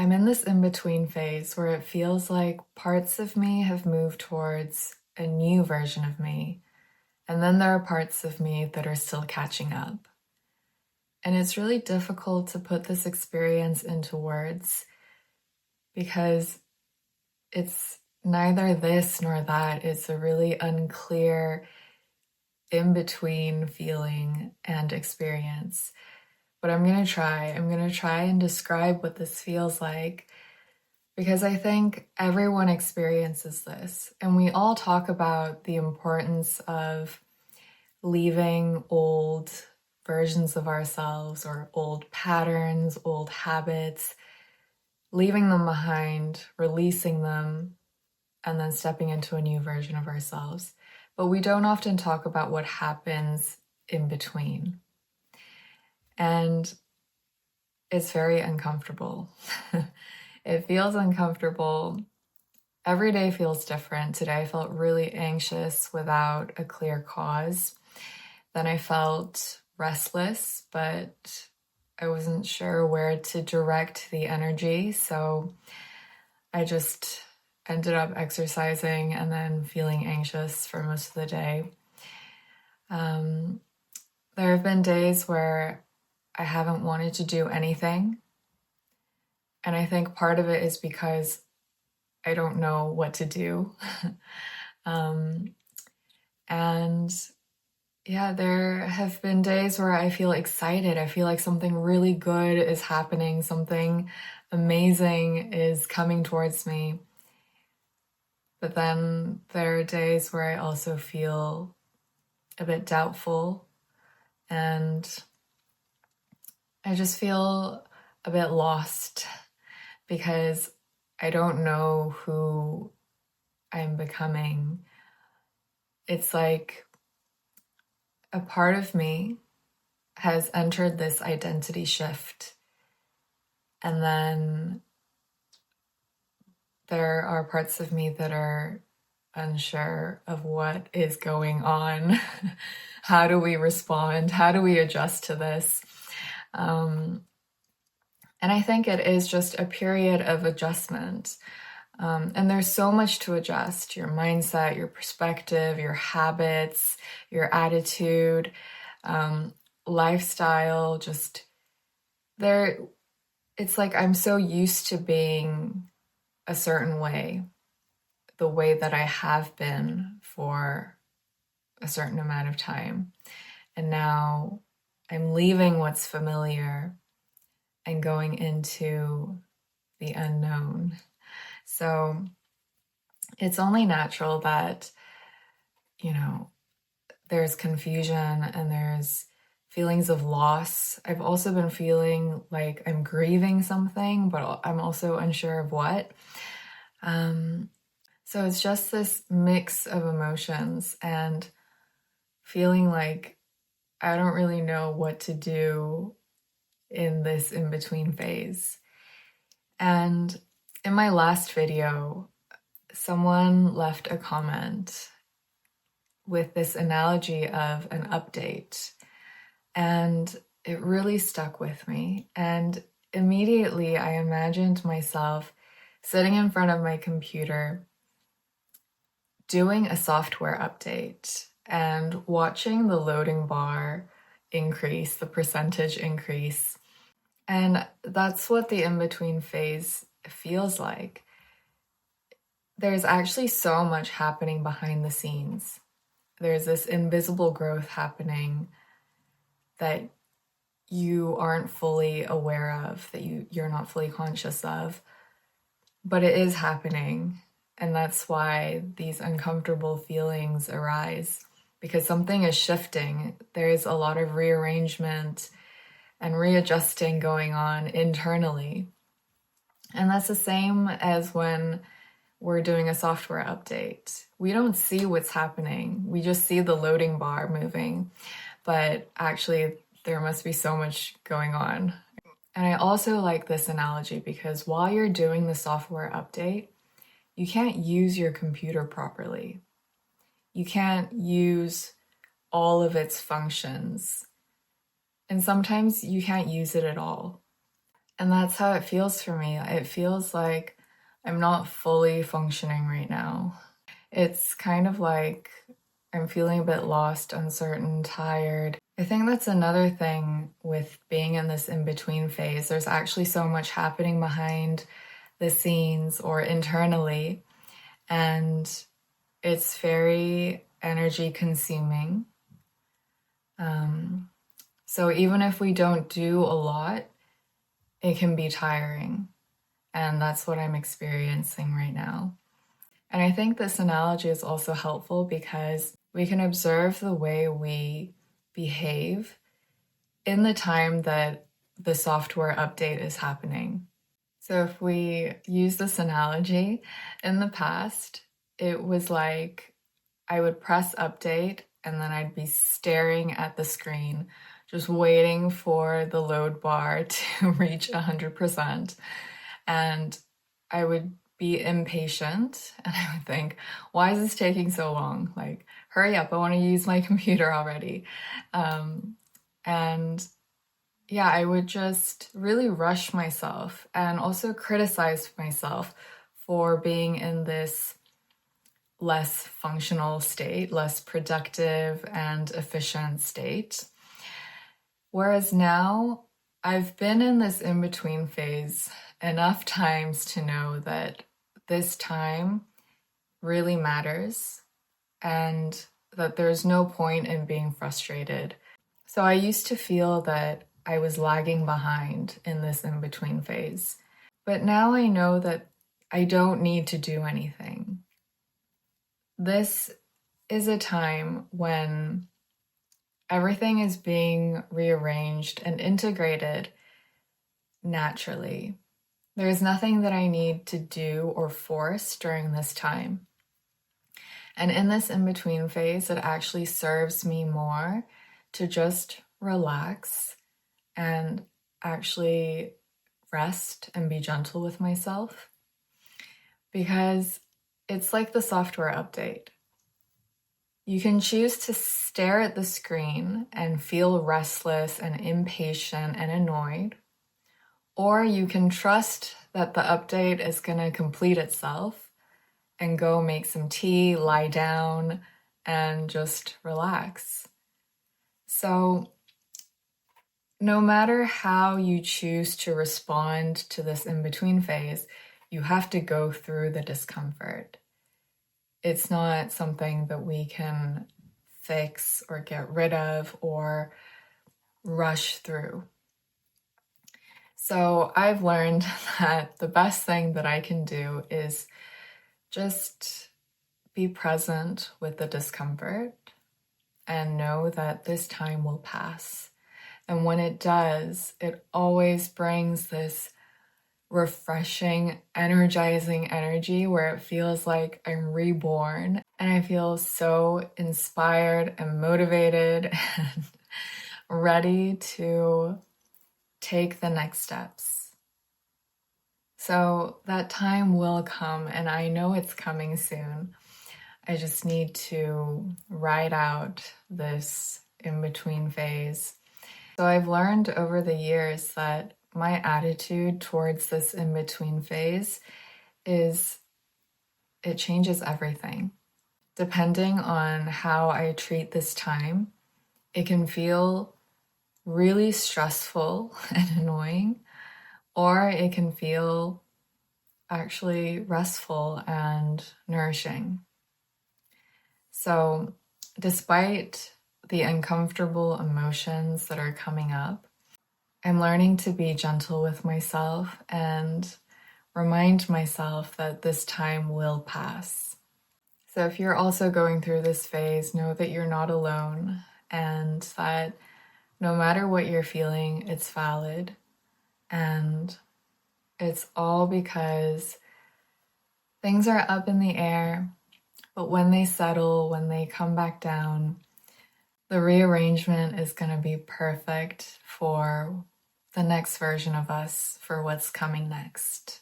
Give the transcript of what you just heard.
I'm in this in-between phase where it feels like parts of me have moved towards a new version of me, and then there are parts of me that are still catching up. And it's really difficult to put this experience into words because it's neither this nor that. It's a really unclear in-between feeling and experience. But I'm going to try. I'm going to try and describe what this feels like because I think everyone experiences this. And we all talk about the importance of leaving old versions of ourselves or old patterns, old habits, leaving them behind, releasing them, and then stepping into a new version of ourselves. But we don't often talk about what happens in between. And it's very uncomfortable. It feels uncomfortable. Every day feels different. Today I felt really anxious without a clear cause. Then I felt restless, but I wasn't sure where to direct the energy. So I just ended up exercising and then feeling anxious for most of the day. There have been days where I haven't wanted to do anything. And I think part of it is because I don't know what to do. And yeah, there have been days where I feel excited. I feel like something really good is happening. Something amazing is coming towards me. But then there are days where I also feel a bit doubtful and I just feel a bit lost because I don't know who I'm becoming. It's like a part of me has entered this identity shift, and then there are parts of me that are unsure of what is going on. How do we respond? How do we adjust to this? And I think it is just a period of adjustment. And there's so much to adjust: your mindset, your perspective, your habits, your attitude, lifestyle, just there. It's like I'm so used to being a certain way, the way that I have been for a certain amount of time. And now I'm leaving what's familiar and going into the unknown. So it's only natural that, there's confusion and there's feelings of loss. I've also been feeling like I'm grieving something, but I'm also unsure of what. So it's just this mix of emotions and feeling like I don't really know what to do in this in-between phase. And in my last video, someone left a comment with this analogy of an update, and it really stuck with me. And immediately I imagined myself sitting in front of my computer doing a software update and watching the loading bar increase, the percentage increase. And that's what the in-between phase feels like. There's actually so much happening behind the scenes. There's this invisible growth happening that you aren't fully aware of, that you're not fully conscious of, but it is happening. And that's why these uncomfortable feelings arise, because something is shifting. There's a lot of rearrangement and readjusting going on internally. And that's the same as when we're doing a software update. We don't see what's happening. We just see the loading bar moving, but actually there must be so much going on. And I also like this analogy because while you're doing the software update, you can't use your computer properly. You can't use all of its functions. And sometimes you can't use it at all. And that's how it feels for me. It feels like I'm not fully functioning right now. It's kind of like I'm feeling a bit lost, uncertain, tired. I think that's another thing with being in this in-between phase. There's actually so much happening behind the scenes or internally, and it's very energy consuming. So even if we don't do a lot, it can be tiring. And that's what I'm experiencing right now. And I think this analogy is also helpful because we can observe the way we behave in the time that the software update is happening. So if we use this analogy, in the past, it was like I would press update and then I'd be staring at the screen, just waiting for the load bar to reach 100%. And I would be impatient and I would think, why is this taking so long? Like, hurry up, I want to use my computer already. And yeah, I would just really rush myself and also criticize myself for being in this less functional state, less productive and efficient state. Whereas now, I've been in this in-between phase enough times to know that this time really matters and that there's no point in being frustrated. So I used to feel that I was lagging behind in this in-between phase. But now I know that I don't need to do anything. This is a time when everything is being rearranged and integrated naturally. There is nothing that I need to do or force during this time. And in this in-between phase, it actually serves me more to just relax and actually rest and be gentle with myself. Because it's like the software update. You can choose to stare at the screen and feel restless and impatient and annoyed, or you can trust that the update is going to complete itself and go make some tea, lie down, and just relax. So no matter how you choose to respond to this in-between phase, you have to go through the discomfort. It's not something that we can fix or get rid of or rush through. So I've learned that the best thing that I can do is just be present with the discomfort and know that this time will pass. And when it does, it always brings this refreshing, energizing energy where it feels like I'm reborn and I feel so inspired and motivated and ready to take the next steps. So that time will come and I know it's coming soon. I just need to ride out this in-between phase. So I've learned over the years that my attitude towards this in-between phase is it changes everything. Depending on how I treat this time, it can feel really stressful and annoying, or it can feel actually restful and nourishing. So despite the uncomfortable emotions that are coming up, I'm learning to be gentle with myself and remind myself that this time will pass. So if you're also going through this phase, know that you're not alone and that no matter what you're feeling, it's valid. And it's all because things are up in the air, but when they settle, when they come back down, the rearrangement is going to be perfect for the next version of us, for what's coming next.